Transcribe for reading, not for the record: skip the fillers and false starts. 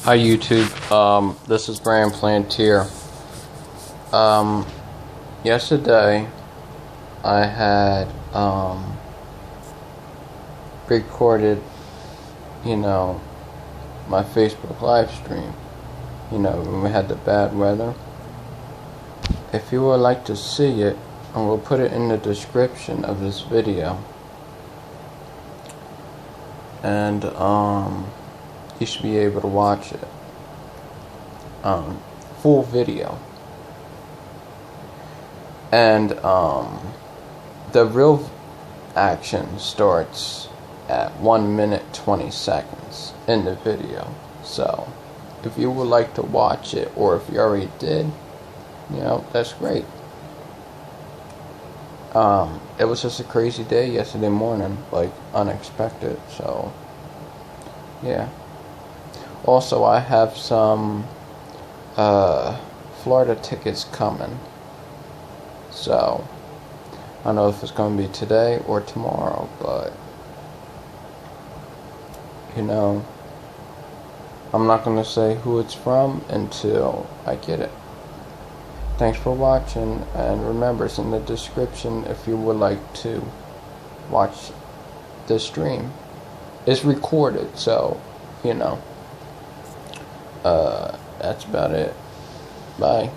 Hi YouTube, this is Brian Plantier. Yesterday I had recorded, my Facebook live stream, when we had the bad weather. If you would like to see it, I will put it in the description of this video. And you should be able to watch it. Full video. And the real action starts at 1 minute 20 seconds in the video. So if you would like to watch it, or if you already did, that's great. It was just a crazy day yesterday morning, like unexpected, so yeah. Also, I have some Florida tickets coming, so I don't know if it's going to be today or tomorrow, but I'm not going to say who it's from until I get it. Thanks for watching, and remember, it's in the description if you would like to watch the stream. It's recorded, so that's about it. Bye.